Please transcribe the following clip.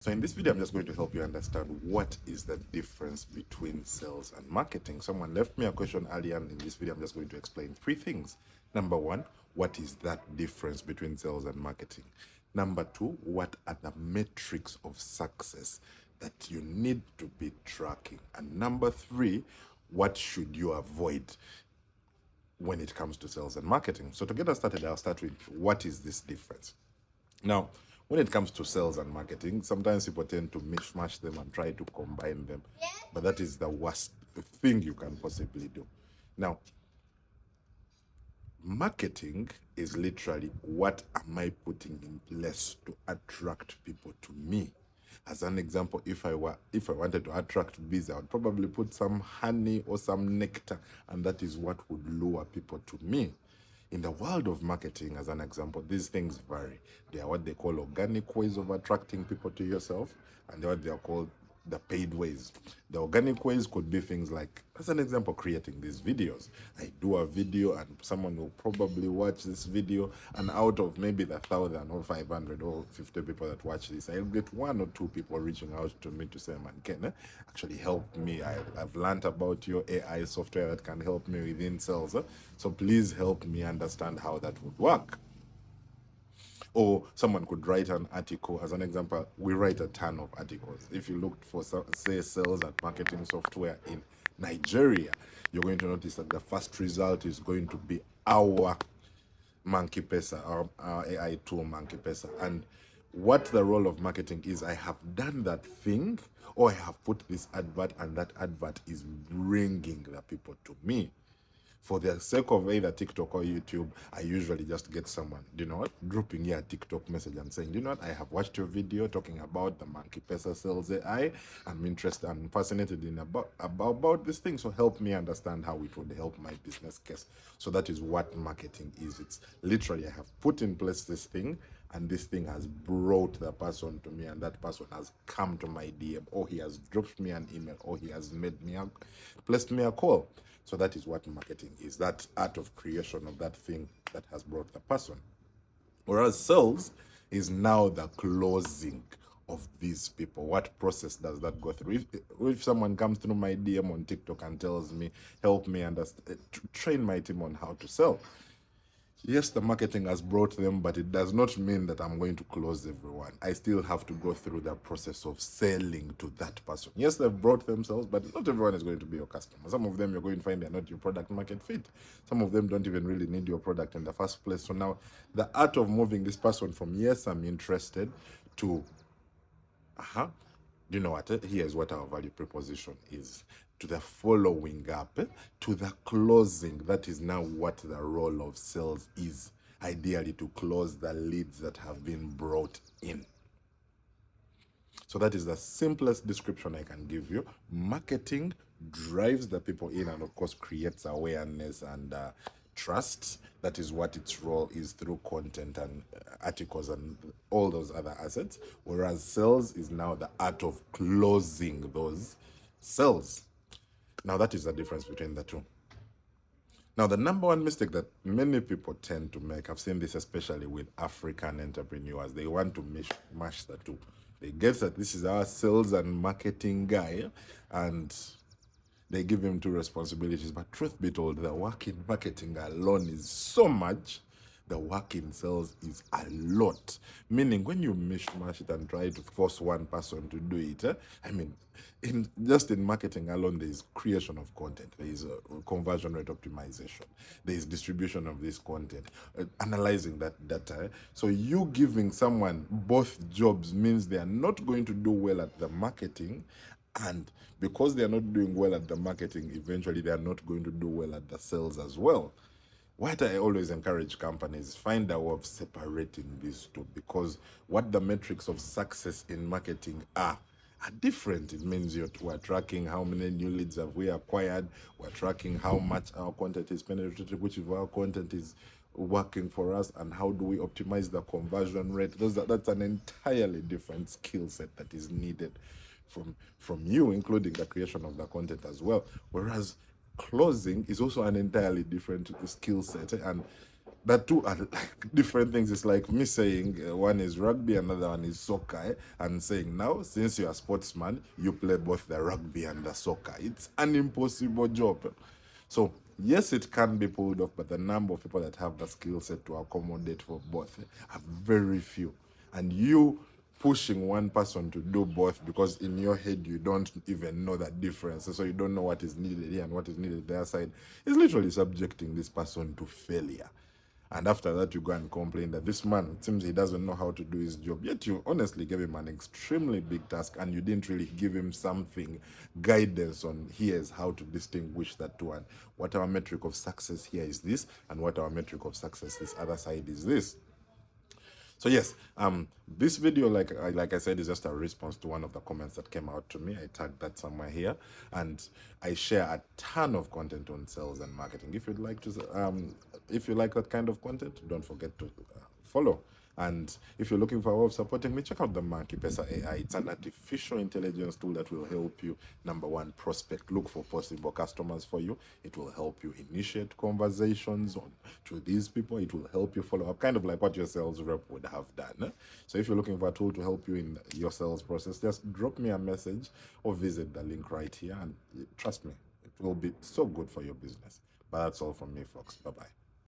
So in this video, I'm just going to help you understand what is the difference between sales and marketing. Someone left me a question earlier, and in this video, I'm just going to explain three things. Number one, what is that difference between sales and marketing? Number two, what are the metrics of success that you need to be tracking? And number three, what should you avoid when it comes to sales and marketing? So to get us started, I'll start with what is this difference? Now, when it comes to sales and marketing, sometimes people tend to mishmash them and try to combine them, but that is the worst thing you can possibly do. Now, marketing is literally what am I putting in place to attract people to me. As an example, if I wanted to attract bees, I would probably put some honey or some nectar, and that is what would lure people to me. In the world of marketing, as an example, these things vary. They are what they call organic ways of attracting people to yourself, and they're what they are called the paid ways. The organic ways could be things like, as an example, creating these videos. I do a video and someone will probably watch this video, and out of maybe the 1,000 or 500 or 50 people that watch this, I'll get one or two people reaching out to me to say, man, Ken, actually help me. I've learned about your AI software that can help me within sales. So please help me understand how that would work. Or someone could write an article. As an example, we write a ton of articles. If you looked for, say, sales and marketing software in Nigeria, you're going to notice that the first result is going to be our Monkey Pesa, our AI tool Monkey Pesa. And what the role of marketing is, I have done that thing, or I have put this advert, and that advert is bringing the people to me. For the sake of either TikTok or YouTube, I usually just get someone, dropping here a TikTok message and saying, I have watched your video talking about the Monkey Pesa Sales AI. I'm interested and fascinated in about this thing. So help me understand how it would help my business case. So that is what marketing is. It's literally, I have put in place this thing, and this thing has brought the person to me, and that person has come to my DM, or he has dropped me an email, or he has placed me a call. So that is what marketing is, that art of creation of that thing that has brought the person. Whereas sales is now the closing of these people. What process does that go through? If someone comes through my DM on TikTok and tells me, help me understand, train my team on how to sell, yes, the marketing has brought them, but it does not mean that I'm going to close everyone. I still have to go through the process of selling to that person. Yes, they've brought themselves, but not everyone is going to be your customer. Some of them you're going to find they're not your product market fit. Some of them don't even really need your product in the first place. So now the art of moving this person from, yes, I'm interested, to, you know what? Here's what our value proposition is, to the following up, to the closing. That is now what the role of sales is. Ideally, to close the leads that have been brought in. So that is the simplest description I can give you. Marketing drives the people in and, of course, creates awareness and trust. That is what its role is through content and articles and all those other assets. Whereas sales is now the art of closing those sales. Now, that is the difference between the two. Now, the number one mistake that many people tend to make, I've seen this especially with African entrepreneurs, they want to mash the two. They get that this is our sales and marketing guy, and they give him two responsibilities. But truth be told, the work in marketing alone is so much. The work in sales is a lot. Meaning, when you mishmash it and try to force one person to do it, just in marketing alone, there is creation of content, there is conversion rate optimization, there is distribution of this content, analyzing that data. So you giving someone both jobs means they are not going to do well at the marketing, and because they are not doing well at the marketing, eventually they are not going to do well at the sales as well. What I always encourage companies, find a way of separating these two, because what the metrics of success in marketing are different. It means we're tracking how many new leads have we acquired, we're tracking how much our content is penetrated, which of our content is working for us, and how do we optimize the conversion rate. That's an entirely different skill set that is needed from you, including the creation of the content as well. Whereas closing is also an entirely different skill set, and The two are like different things. It's like me saying one is rugby, another one is soccer, and saying now, since you're a sportsman, you play both the rugby and the soccer. It's an impossible job. So yes, it can be pulled off, but the number of people that have the skill set to accommodate for both are very few. And you pushing one person to do both because in your head you don't even know that difference, so you don't know what is needed here and what is needed their side, is literally subjecting this person to failure. And after that, you go and complain that this man, it seems he doesn't know how to do his job. Yet you honestly gave him an extremely big task and you didn't really give him something, guidance on here's how to distinguish that two. And what our metric of success here is this, and what our metric of success this other side is this. So yes, this video, like I said, is just a response to one of the comments that came out to me. I tagged that somewhere here, and I share a ton of content on sales and marketing. If you'd like to, if you like that kind of content, don't forget to follow. And if you're looking for a way of supporting me, check out the Monkey Pesa AI. It's an artificial intelligence tool that will help you, number one, prospect, look for possible customers for you. It will help you initiate conversations to these people. It will help you follow up, kind of like what your sales rep would have done. So if you're looking for a tool to help you in your sales process, just drop me a message or visit the link right here. And trust me, it will be so good for your business. But that's all from me, folks. Bye-bye.